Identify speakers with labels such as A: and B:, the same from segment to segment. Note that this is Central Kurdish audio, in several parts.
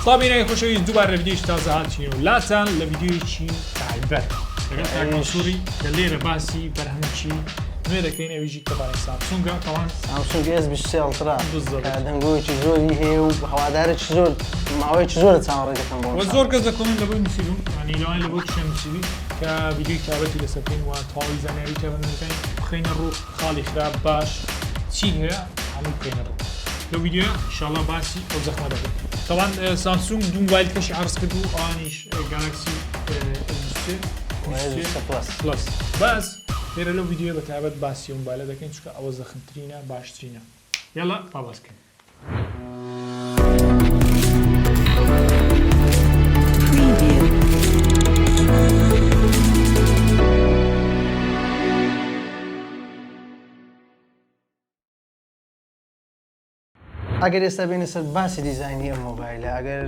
A: طابيني خوشوي دوباره فيديوش تازه هاتشين ولاتان لفيديوشي تايبت لقيت منصوري قال لي رباسي برهمشي ماذا كاين يجيك طبعا سامسونج طبعا
B: سامسونج اس 23 الترا
A: بالضبط
B: هذا نقول شي زوري هي وهوادار شي زور ما هو شي زور تصور كان بون
A: والزور كذا كمان لبي نسيلون يعني لو انا لبوك شم نسيلي كفيديو تابعتي لسبين وتويز انا ريت من كاين خلينا نروح خالي خراب باش شي هي عمل خلينا نروح لو فيديو ان شاء الله باسي او زخمه ده طبعا سامسونج دون موبايل كشي عرس كدو انيش جالاكسي
B: اس
A: بلس بس غير لو فيديو بتابعت باسي موبايل ده كاين شكا او زخمترينا باشترينا يلا طابسك
B: اگر ئێستا بینە سەر باسی دیزایانی ئەم مۆبایلە ئەگەر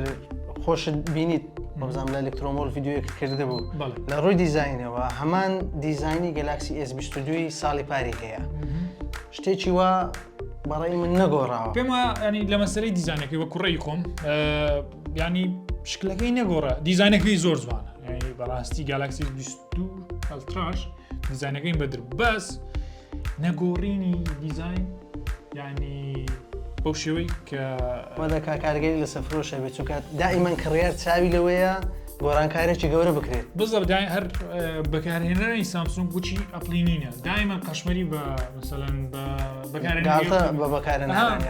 B: خۆشت بینیت بەزانام لە ئەلکترۆمۆل ڤیدیۆیەک کردە بوو لە ڕووی دیزاینەوە هەمان دیزایانی گەلاکسی S22 ساڵی پاری هەیە شتێکی وا بەڕێی من نەگۆڕاوە
A: پێم ینی لە مەسەرەی دیزاینەکەی وە کوڕی خۆم ینی شکلەکەی نەگۆڕە دیزاینەکەی زۆر جوانە ینی بەڕاستی گالاکسی 22 ئەلتراش دیزاینەکەی بەدر بەس نەگۆڕینی دیزاین ینی بەو شێوەی کە
B: وەدەکا کارگەری لە سەفرۆشە بێت چونکە دائیمەن کڕیار چاوی لەوەیە گۆڕانکارێکی گەورە بکرێت
A: بزەب هەر بەکارهێنەرەی سامسونگ بچی ئەپلی نینە دائیمەن قەشمەری بە مثلەن
B: بە بەکارهێنانی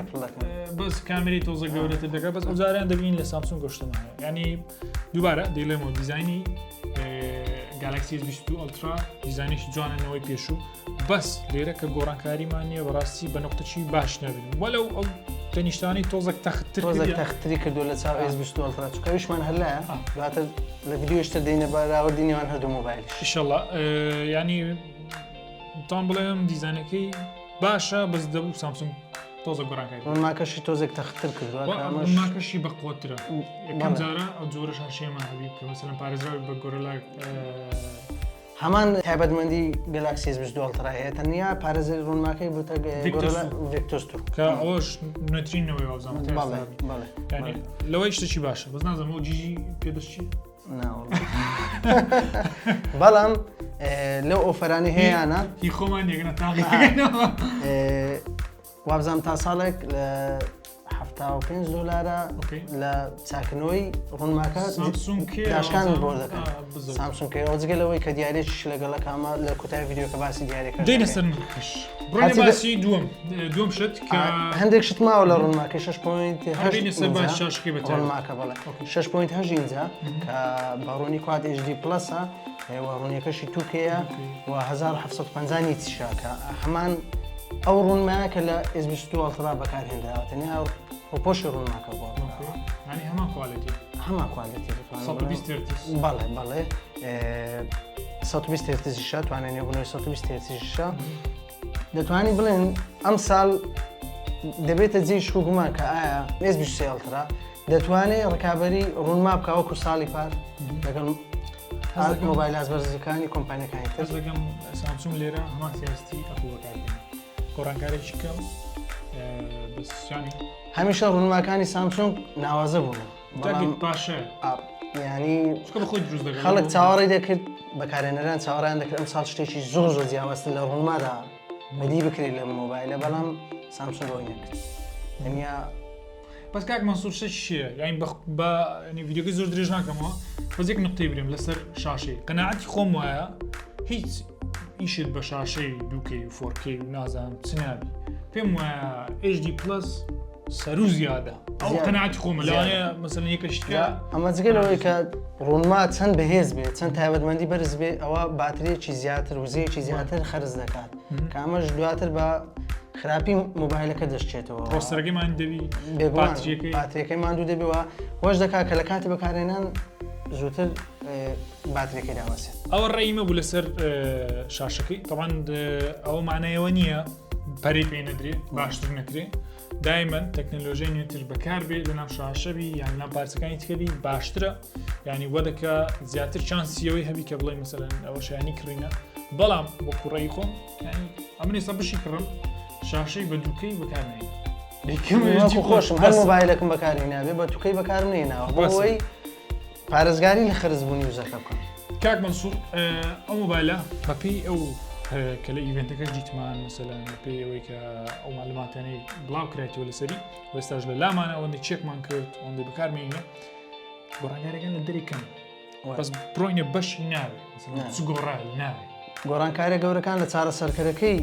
A: بەس کامێری تۆزە گەورەتر دەکات بەس ئەوجاریان دەبین لە سامسونگ گۆشتمە ینی دووبارە دەیڵێمەوە دیزایانی گالاکسی S22 ئەلترا دیزاینێکی جوانەوەی پێشوو بەس لێرە کە گۆڕانکاریمان نییە بەڕاستی بە نقطەچی باش نەبین وەلەو ئەو تەنیشتانی تۆزێک
B: تەختری کردو لە چاو S22 ئەلترا چونکە ویشمان هەلایە دواتر لە ڤیدیۆشتر دێنە بەراوردی نێوان هەردوو مۆبایلیش
A: ئینشەڵڵا ینی تام بڵێم دیزاینەکەی باشە بەس دەبوو سامسونگ تۆزە گۆڕانکاری
B: ڕۆنماکەشی تۆزێک تەختر کردووە
A: ڕۆنماکەشی بەقوترە یەکەم جارە ئەو جۆرە شاشەیەمان هەبی کە مەسەلەن پارێزراوی بە گۆرەلا
B: هەمان تایبەتمەندی گەلاکسی S22 ئەلترا هەیە تەنیا پارێزەری ڕۆنماکەی بوتە گۆرەلا ڤێکتۆر
A: کە ئەوەش نوێترینەوەی وابزانم
B: بەڵێ
A: لەوەی شتێکی باشە بەس نازانم ئەو جیژی پێدەشتی
B: بەڵام لەو ئۆفەرانی هەیەیانە
A: هی خۆمان یەکەنە تاقیەکەینەوە
B: وابزانم تا ساڵێک لە $75 لە چاکنەوەی ڕۆنماکە داشکان بۆ دەکەن سامسونگ ئەو جگەلەوەی کە دیارێکیش لەگەڵە کامە لە کوتای ڤیدیۆکە باسی دیارەکە
A: دێنە سەر نرخش بڕۆینە باسی دووەم شت کە
B: هەندێک شت ماوە لە ڕۆنماکە 6.8
A: ڕۆنماکە
B: بەڵێ 6.8 ئینجا کە بەڕوونی کواد HD پلەسە هێوە ڕوونیەکەشی تووکەیە و 1750 نیتیشە کە هەمان ئەو ڕوونمایە کە لە S22 ئەلترا بەکارهێنراوە تەنیا پۆشی ڕوونماکە بۆ
A: ینی هەمان کوالیتی
B: بەڵێ 120 هێرتزیشە توانێت نێبوونەوەی 120 هێرتزیشە دەتوانی بڵێن ئەم ساڵ دەبێتە جێی شکوکمان کە ئایا S23 ئەلترا دەتوانێت ڕکابەری ڕوونما بکە وەکو ساڵی پار لەگەڵ مۆبایل ئازبەرزەکانی کۆمپانیەکانی تر
A: دەگەم سامسونگ لێرە هەمان سیاستی ئەپڵەکانی گۆڕانکارێکی کەم بەسیانی
B: هەمیشە ڕوونماکانی سامسونگ ناوازە بوون
A: باشە ینی
B: خەڵک چاوەڕێی دەکرد بەکارهێنەران چاوەڕیان دەکرد ئەم ساڵ شتێکی زۆر جیاوازتر لە ڕوونمادا بەدی بکرێت لە مۆبایلە بەڵام سامسونگ ئەوەی نەکرد دنیا
A: بەس کاک مەسوور شتێکی چییە یانی بە ڤیدیۆکەی زۆر درێژ ناکەمەوە بەس یەک نقطەی برێم لەسەر شاشەی قەناعەتی خۆم وایە هیچ ئیشت بە شاشەی 2K و 4K و نازانم چ نابی پێم وایە HD پلس سەرو زیادە ئەو قەناعەتی خۆمە لەوانەیە مەسەلەن یەکەشتکە
B: ئەمە جگەلەوەی کە ڕوونما چەند بەهێز بێت چەند تایبەتمەندی بەرز بێ ئەوە باتریەکی زیاتر وزەیەکی زیاتر خەرج دەکات کە ئەمەش دواتر بە خراپی مۆبایلەکە دەشتێتەوە
A: ڕۆستەرەکەیمان دەبی
B: باتریەکەی ماندوو دەبێەوە هۆش دەکات کە لە کاتی بەکارهێنان زووتر باتریەکەی داوەسێت
A: ئەوە ڕێیمە بوو لەسەر شاشەکەی طبعاً ئەوە معنەیەوە نییە پەرەی پێ نەدرێت باشتر نەکرێت دائما تەکنۆلۆژیای نوێتر بەکار بێت لەناو شاشەبی یان لەناو پارچەکانی تکەبی باشترە ینی وەدەکە زیاتر چانسیەوەی هەبی کە بڵێ مەسەلەن ئەوە شایانی کڕینە بەڵام بۆ کوڕەی خۆم ئەمن ئێستا بشی کڕم شاشەی بە دووکەی بەکارنێت
B: وەکو خۆشم هەر مۆبایلەکەم بەکارهێنابێ بە تووکەی بەکارم نێناوە بۆەوەی پارێزگاری لە خرجبوونی وزەکە بکەم.
A: کاک منسوور ئەو مۆبایلە بەپێی ئەو کە لە ئیڤنتەکە دیتمان مەسەلەن بەپێی ئەوەی کە ئەو معلوماتانەی بڵاو کرێتەوە لەسەری وێستاش لە لامانە ئەوەندەی چێکمان کرد ئەوەندەی بەکارمێنە گۆڕانکاریەکان لە دەریکەن بەس بڕۆینە بەشی ناوێت گۆڕا ناوێت
B: گۆڕانکاریە گەورەکان لە چارەسەرکردەکەی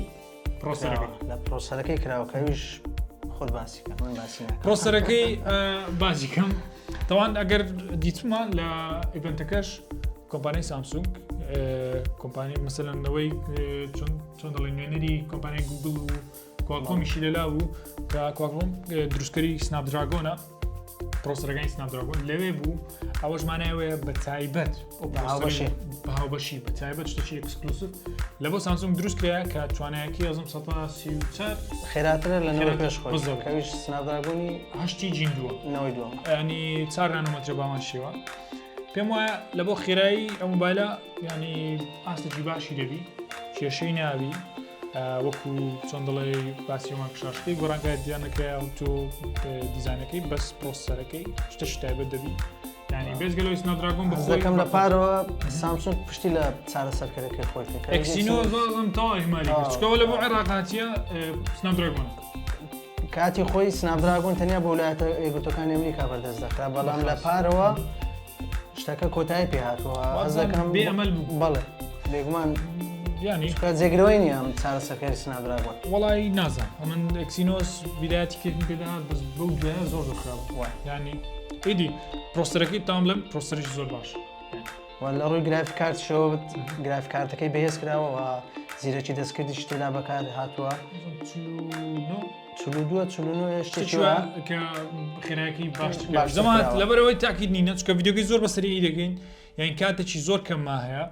A: پرۆسەرەکە
B: لە پرۆسەرەکەی کراوەکەویش خۆت باسیکە من باسی ناکەم.
A: پرۆسەرەکەی بازیکەم تەوان ئەگەر دیتمان لە ئیڤنتەکەش کۆمپانیای سامسونگ کۆمپانی مەسەلەنەوەی چۆن دەڵێن نوێنەری کۆمپانیای گوگل و کواکۆمیشی لەلا بوو کە کواکۆم دروستکەری سنابدراگۆنە پرۆسەرەکانی سنابدراگۆن لەوێ بوو ئەوەش مانایەوەیە بە تایبەت بە هاوبەشی بە تایبەت شتێکی ئەکسکلوسیڤ لە بۆ سامسونگ دروست کرا کە توانایەکی ئەزم 134
B: خێراترە لە نەوەی پێش خۆی کەویش سنابدراگۆنی
A: هەشتی جیندووە
B: نەوەی دووەم
A: ینی 4 نانۆمەترە بامان شێوە پێم وایە لە بۆ خێرایی ئەو مۆبایلە ینی ئاستێکی باشی دەبی کێشەی ناوی وەکو چۆن دەڵێ باسیەوە کشاشەکەی گۆڕانکاری دیان نەکرا و تۆ دیزانەکەی بەس پرۆسەرەکەی شتەش تایبەت دەبی ینی بێزگەلەوەی سنابدراگۆن
B: بەخۆیەکەم لە پارەوە سامسونگ پشتی لە چارەسەرکردەکەی خۆی فکر
A: ئەکسینۆزم تاوا ئیمالی کرد چکەوە لە بۆ عێراقاتیە سنابدراگۆنە
B: کاتی خۆی سنابدراگۆن تەنیا بۆ ویلایەتە یەکگرتووەکانی ئەمریکا بەردەست دەخرا بەڵام لە پارەوە شتەکە کۆتایی پێ هاتووە ئەز دەکەم
A: بێ ئەمەل بوو
B: بەڵێ بێگومان
A: ینی
B: جێگرەوەی نییە چارەسەرکەری سنابدراگۆن
A: وڵی نازان ئەمن ئەکسینۆس بیداەتی کردن پێداات بەس بەو دوایە زۆر دەخراوە ینی ئیدی پرۆسەرەکەی تام بڵێم پرۆسەرێکی زۆر باش
B: لە ڕووی گرافیک کارتشەوە گرافیک کارتەکەی بەهێز کراوە زیرەکی دەستکردی شتێدا بەکار هاتووە 42 شتێکی
A: کە خێرایەکی باش زەمان لەبەرەوەی تاکید نینە چکە ڤیدیۆگەی زۆر بەسەری دەگەین یان کاتێکی زۆر کەمما هەیە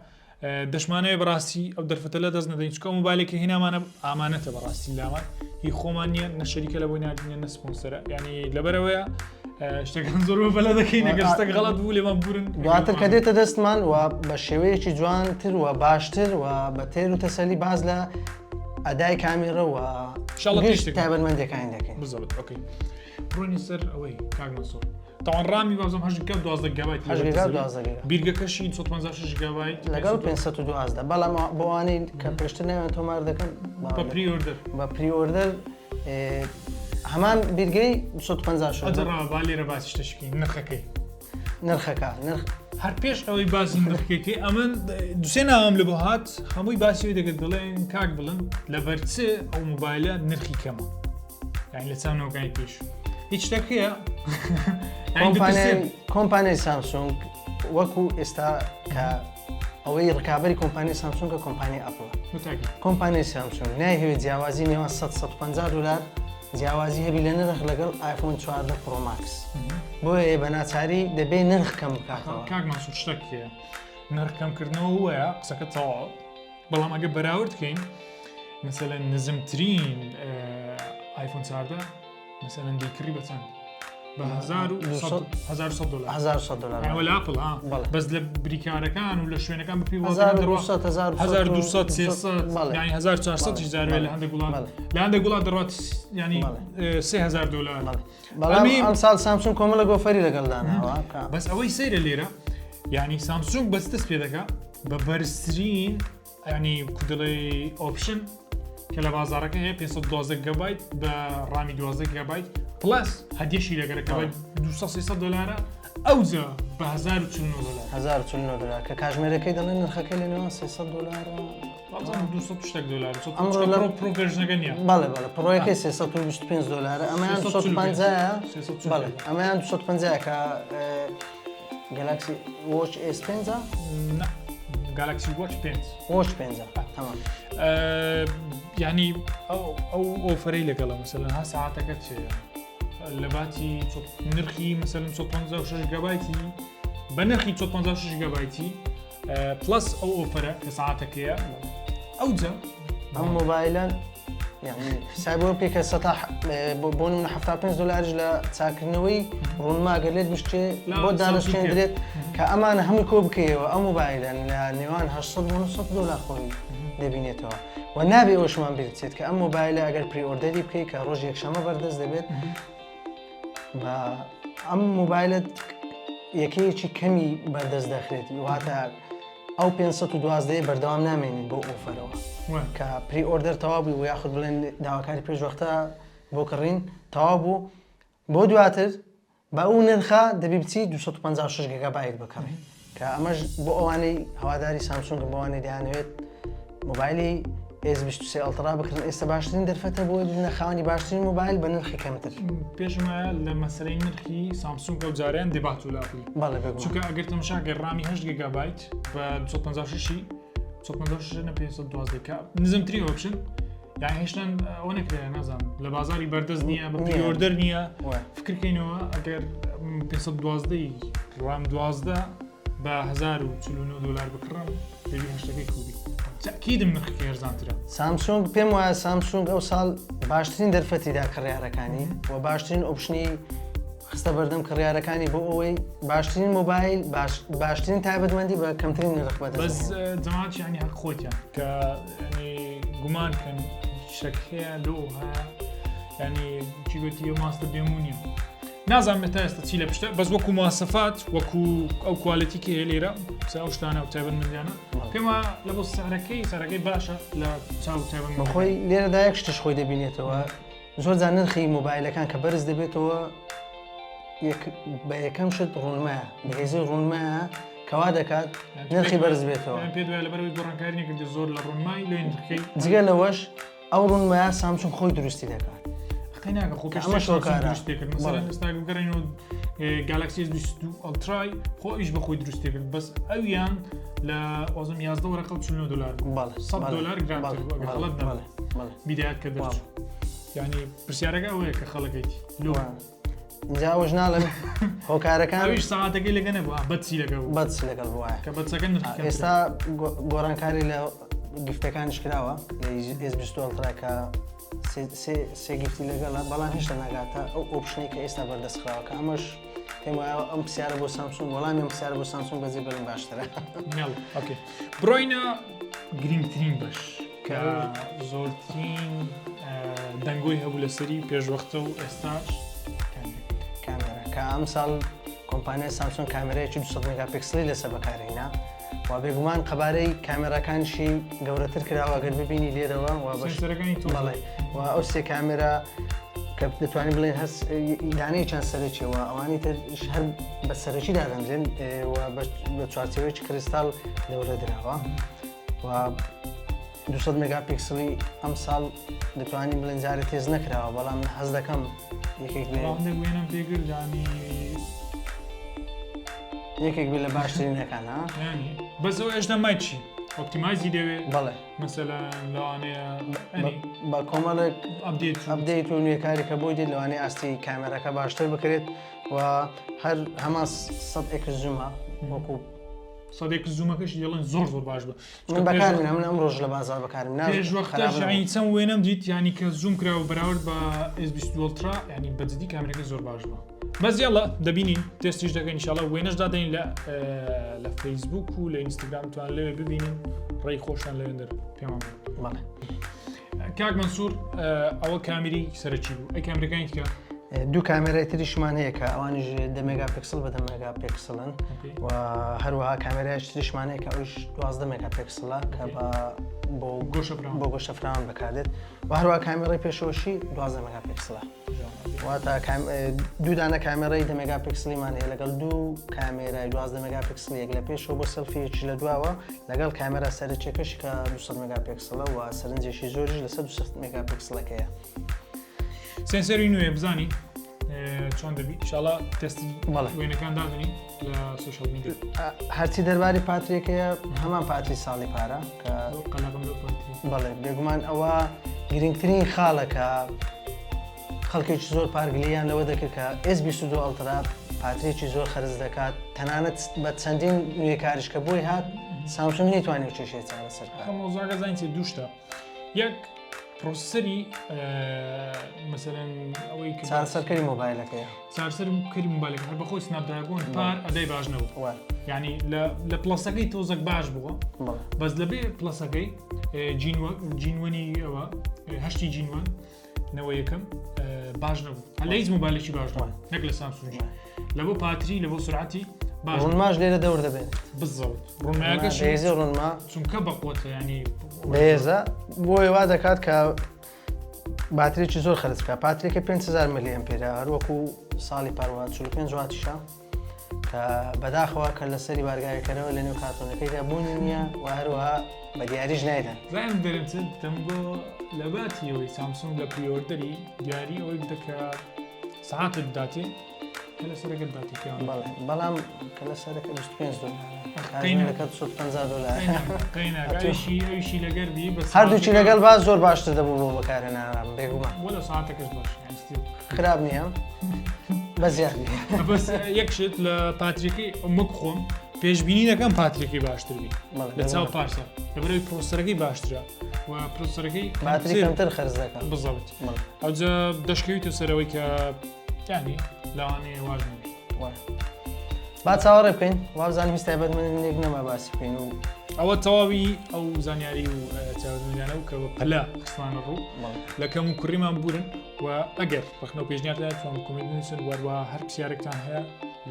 A: دەشمانەیە بەڕاستی ئەو دەرفەتە لە دەست نەدەین چکە مۆبایلێکی هێنامانە ئامانەتە بەڕاستی لامان هی خۆمان نییە نەشەریکە لە بۆی نادینە نەسپۆنسەرە ینی لەبەرەوەیە شتەکان زۆر بەلە دەکەین ئەگەر شتێک غەڵەت بوو لێمان بورن
B: دواتر کە دێتە دەستمان و بە شێوەیەکی جوانتر و باشتر و بە تێر و تەسەلی باز لە ئەدای کامێرە و تایبەتمەندیەکانی دەکەین
A: بزەوت ئۆکەی بڕۆینی سەر ئەوەی کاک مەنسوور تاوان ڕامی بازم 12 گیگابایت بیرگەکەشی 156 گیگابایت
B: لەگەڵ 512 بەڵام بۆوانەی کە پێشتر ناوێت تۆمار دەکەن بە پریۆردەر هەمان بیرگەی 150
A: با لێرە باسی شتەشکی نرخەکە هەر پێش ئەوەی باسی نرخەکەی ئەمن دوسێ ناوام لە بۆ هات هەمووی باسیەوەی دەگەت دەڵێن کاک بڵن لەبەرچێ ئەو مۆبایلە نرخی کەمە یعنی لە چاونەوەکانی پێش هیچ شتێکەیە
B: کۆمپانیای سامسونگ وەکو ئێستا کە ئەوەی ڕکابەری کۆمپانیای سامسونگە کۆمپانیای ئەپڵە کۆمپانیای سامسونگ نایهەوێت جیاوازی نێوان 150 دلار جیاوازی هەبی لە نرخ لەگەڵ آیفۆن 14 پرۆ ماکس بۆیە بە ناچاری دەبێت نرخ کەم بکاتەوە
A: کاک مەنسوور شتێکیە نرخ کەمکردنەوە وایە قسەکە تەواو بەڵام ئەگە بەراورد بکەین مەسەلەن نزمترین آیفۆن 14 مەسەلەن دیکڕی بە چەند بە 1100 دلار وەلا ئەپڵ بەس لە بریکارەکان و لە شوێنەکان بپی 1200 300 یعنی 1400 زاروێ لە هەندێک وڵات لە هەندێک وڵات دەڕات ینی 3000 دلار
B: بەڵام ئەم ساڵ سامسونگ کۆمەڵە گۆفەری لەگەڵدانەوە
A: بەس ئەوەی سەیرە لێرە یعنی سامسونگ بەس دەست پێ دەکات بە بەرزترین ینی کودڵی ئۆپشن کە لە بازارەکە هەیە 512 گیگابایت بە ڕامی 12 گیگابایت پلاس هەدیەشی لەگەرەکەوەی 200 دلارە ئەوجا بە
B: 1049 دلار کە کاژمێرەکەی دەڵێن نرخەکەی لەنێوان 300 دلارە
A: 200 دلار پرۆڤێژنەکە نییە
B: بەڵێ پڕۆیەکەی 325 دلارە ئەمەیان 250 بەڵێ ئەمەیان 250 کە گەلاکسی وۆچ S5
A: گالاکسی وۆچ
B: 5 تەمام
A: ینی ئەو ئۆفەرەی لەگەڵە مەسەلەن ها ساعاتەکە چێە لە باتی نرخی مەسەلەن 156 گیگابایتی بە نرخی 156 گیگابایتی پلس ئەو ئۆفەرە کە ساعاتەکەیە ئەوجا
B: ئەم مۆبایلەن حساب بۆ پێکە بۆ نمونە 75 دلارش لە چاکردنەوەی ڕوونماگەر لێت بشتێ بۆ دانیشتێنرێت کە ئەمانە هەمووی کۆ بکەیەوە ئەم موبایلەن لە نێوان 800 دلار خۆی دەبینێتەوە و نابێ ئەوشمان بێت کە ئەم موبایلە ئەگەر پریئۆردەری بکەیت کە ڕۆژ یەکشەمە بەردەست دەبێت بە ئەم موبایلت یەکەیەکی کەمی بەردەست دەخرێت واتە ئەو 512 بەردەوام نامێنین بۆ ئۆفەرەوە کە پریئۆردەر تەواو بوو و یاخود بڵێن داواکاری پێشوەختە بۆ کڕین تەواو بوو بۆ دواتر بە ئەو نرخە دەبی بچی 256 گیگابایت بکڕین کە ئەمەش بۆ ئەوانەی هەواداری سامسونگ بۆ ئەوانەی دەیانەوێت موبایلی S23 ئەڵترا بکردن ئێستا باشترین دەرفەتە بۆ نەخاوەنی باشترین موبایل بە نرخی کەمتر
A: پێشمە لە مەسەرەی نرخی سامسونگ ئەو جاریان دێبات و لاپی
B: بەڵێ بگو
A: چونکە ئەگەر تەماشاکە ڕامی 8 گیگابایت بە 256 512 کە نزمتری ئۆپشن یعنی هێشتان ئەوە نەکرێ نازانم لە بازاری بەردەست نییە بە پریۆردەر نییە فکرکەینەوە ئەگەر 512 ڕام 12 بە 1049 دلار بکڕم دەبی هەشتەکەی کوبی تاکیدم نرخەکە هێرزانترە
B: سامسونگ پێم وایە سامسونگ ئەو ساڵ باشترین دەرفەتیدا کڕیارەکانی و باشترین ئۆپشنی خستە بەردەم کڕیارەکانی بۆ ئەوەی باشترین موبایل باشترین تایبەتمەندی بە کەمترین نرخ بەدەست
A: بەس جەماعەت یعنی حەق خۆتیان کە گومان کەن شەکهەیە لۆ هەیە ینی چی گوتی ماستە بێمونیە نازانم تا ئێستا چی لە پشتە بەس وەکو مواسەفات وەکو ئەو کوالەتی کە هەیە لێرە ئەو شتانە و تایبەتمەندیانە پێم وایە لە بۆ سەرەکەی باشە لە چاو تایبەتمەند
B: بەخۆی لێرەدا یەک شتش خۆی دەبینێتەوە زۆر جار نرخی موبایلەکان کە بەرز دەبێتەوە بە یەکەم شت ڕوونمایە بەهێزی ڕوونمایە کەوا دەکات نرخی بەرز بێتەوە
A: پێ دوای لەبەرەوەی گۆڕانکاری نەکردی زۆر لە ڕوونمای لێ نرخەکەی
B: جگە لەوەش ئەو ڕوونمایە سامسونگ خۆی دروستی دەکات
A: ناکە خۆ دروستێکرد مەسەڵەن ئێستا گەڕێنەوە گالاکسی S22 ئەڵترای خۆ ئیش بە خۆی دروستێکرد بەس ئەویان لە وازم 11 وەرەقەڵ 40 دلار 100 دلار گرانتر غەڵەت نەبێت بیدایەت کە دەرچوو یعنی پرسیارەکە ئەوەیە کە خەڵەکەیتی لۆ
B: اینجا ئەوەش ناڵێم هۆکارەکان
A: ئەویش سەعاتەکەی لەگە نەبووە بەچی لەگە
B: بەچ لەگەڵ وایە
A: کە بەچەکە
B: ئێستا گۆڕانکاری لە گیفتەکانش کراوە لە S22 ئەڵترا کە سێ گیفتی لەگەڵە بەڵام هێشتا ناگاتە ئەو ئۆپشنی کە ئێستا بەردەستخراوە کە ئەمەش پێم وایە ئەم پرسیارە بۆ سامسونگ وەڵامی ئەم پرسیارە بۆ سامسونگ بەجێ بەرن باشترە
A: بڕۆینە گرنگترین بەش کە زۆرترین دەنگۆی هەبوو لەسەری پێشوەختە و ئێستاش
B: کامێرا کە ئەم ساڵ کۆمپانیای سامسونگ کامێرەیەکی 200 مێگاپیکسلی لەسەر بەکارهێنا و بێگومان قەبارەی کامێراکانشی گەورەتر کراوە گەر ببینی لێرەوە بەڵێ و ئەو سێ کامێرا کە دەتوانین بڵێن هەست دانەی چەند سەرچیەوە ئەوانی ترش هەر بە سەرەکی دادەنرێن و بە چوارچێوەیەکی کریستال دەورە دراوە و 200 مێگاپیکسلی ئەم ساڵ دەتوانین بڵێن جارێ تێز نەکراوە بەڵام هەز دەکەم
A: یەکێکێنم پێگردانی
B: یەکێک بێت لە باشترینەکان
A: بەسەوە ئێشتا مای چی؟ ئۆپتیمایزی دەوێت
B: بەڵێ
A: مەسەلا لەوانەیە
B: بە کۆمەڵێک ئەپدەیت و نوێکاری کە بۆی دێت لەوانەیە ئاستی کامێرەکە باشتر بکرێت و هەر هەمان 100 زوومە وەکو
A: 100 زوومەکەش دەڵێن زۆر باش بە
B: بەکارمێنە من ئەم ڕۆژ لە بازار بەکارم
A: پێشوەختەش چەند وێنەم دیت ینی کە زووم کراوە بەراورد بە S22 ئەڵترا ینی بەجددی کامێرەکە زۆر باش بە بەس یاڵە دەبینین تێستیش دەکەین ئینشاڵڵا وێنەش دادەین لە فەیسبوک و لە ئینستاگرام توان لەوێ ببینین ڕێی خۆشان لەوێندەر پێمان
B: بڵێ
A: کاک مەنسوور ئەوە کامێری سەرەکی بوو ئەی کامێرەکانی تکە
B: دوو کامێرای تریشمان هەیە کە ئەوانیش 10 مێگاپیکسل بە 10 مێگاپیکسلن و هەروەها کامێرایش تریشمان هەیە کە ئەوش 12 مێگاپیکسلە کە بۆ گۆشەفراوان بەکارێت و هەروەها کامێرای پێشەوەشی 12 مێگاپیکسلە واتە دوو دانە کامێرای 10 مێگاپیکسلیمان هەیە لەگەڵ دوو کامێرای 12 مێگاپیکسل یەک لە پێشەوە بۆ سەلفیەکی لە دواوە لەگەڵ کامێرا سەرچێکەش کە 200 مێگاپیکسلە و سەرنجێکی زۆریش لەسەر 200 مێگاپیکسلەکەیە
A: سنسەری نوێ بزانی چۆن دەبی ئینشاڵڵا تەستی وێنەکان دادنی لە سوشال میدیا
B: هەرچی دەرباری پاتریەکەیە هەمان پاتری ساڵی پارە کە
A: قەلاقم لەو پاتری
B: بەڵێ بێگومان ئەوە گرنگترین خاڵەکە خەڵکێکی زۆر پارگلیان لەوە دەکرد کە S22 ئەڵترا پاتریێکی زۆر خەرج دەکات تەنانەت بە چەندین نوێکاریش کە بۆی هات سامسونگ نەیتوانێت کێشەی چارەسەر بکات.
A: مۆزوعەکە زانیت دوو شتە یەک پرۆسەری مثلەن ئەوەی
B: چارەسەرکەری مۆبایلەکەیە
A: چارسەر کەری موبایلەکە هەر بەخۆی سناپدراگۆن پار ئەدەی باش نەبوو
B: وە
A: ینی لە پلەسەکەی تۆزێک باش بووە بەس لەبێ پلەسەکەی جینوەنی ئەوە هەشتی جینوان نەوە یەکەم باش نەبوو هەر لە هیچ مۆبایلێکی باش نەبوو نەک لە سامسونگی لە بۆ پاتری لە بۆ سرعتی باش
B: ڕوونماش لێرە دەور دەبێت
A: بالضبط ڕوونمایەکەش
B: هێزی ڕوونما
A: چونکە بەقوتە ینی
B: بەهێزە بۆی وا دەکات کە باترێکی زۆر خەرج بکە پاترێکە 5000 ملی ئەمپێرە هەروەکو ساڵی پاروات 45 واتیشە کە بەداخەوە کە لەسەری وارگایەکەرەوە لە نێو کارتۆنەکەیدا بوونی نییە و هەروەها بە دیاریش نایدە
A: زانم دەرم دەمگۆ لە باتیەوەی سامسونگ لە پریۆردەری دیاری ئەوەی بدەکە سەعاتت بداتێ کە لەسەرەکەت داتێکیان
B: بەڵام کە لەسەرەکە 25 $150
A: ئەویشی لەگەردی بەس
B: هەردووچی لەگەڵ باز زۆر باشتر دەبوو بۆ بەکارهێنانم بێگومان
A: وە لە ساعتەکەش باش
B: خراپ نییە بە زیادی
A: بەس یەکشت لە پاتریەکەی ئەمەک خۆم پێشبینی دەکەم پاتریەکەی باشتر بی لە چاو پارسە لەبەرەوەی پرۆسەرەکەی باشترە و پرۆسەرەکەی
B: باتری کەمتر خەرج دەکات
A: بزەوت ئەوجا دەشکەویتە سەرەوەی کە یانی لەوانەیە واژ نبی
B: با چاوەڕێ بکەین وابزانم هیچ تایبەتمەندێک نەما باسی بکەین و
A: ئەوە تەواوی ئەو زانیاری و چاودنیانە و کە پەلا خستانە ڕوو لە کەم و کوڕیمان بورن و ئەگەر بەخنەوە پێشنیاردا چۆن کۆمنت نووسن وەروە هەر پرسیارێکتان هەیە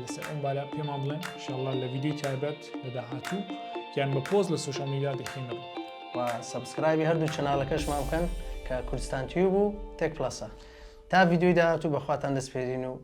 A: لەسەر ئەم بالا پێمان بڵێن ئینشاءالله لە ڤیدیۆی تایبەت لە داهاتوو یان بە پۆز لە سوشال میدیا دەخینەوە
B: و سەبسکرایبی هەردوو چەناڵەکەشمان بکەن کە کوردستان تیوب و تێک پلەسە تا ڤیدیۆی داهاتوو بەخواتان دەستپێرین و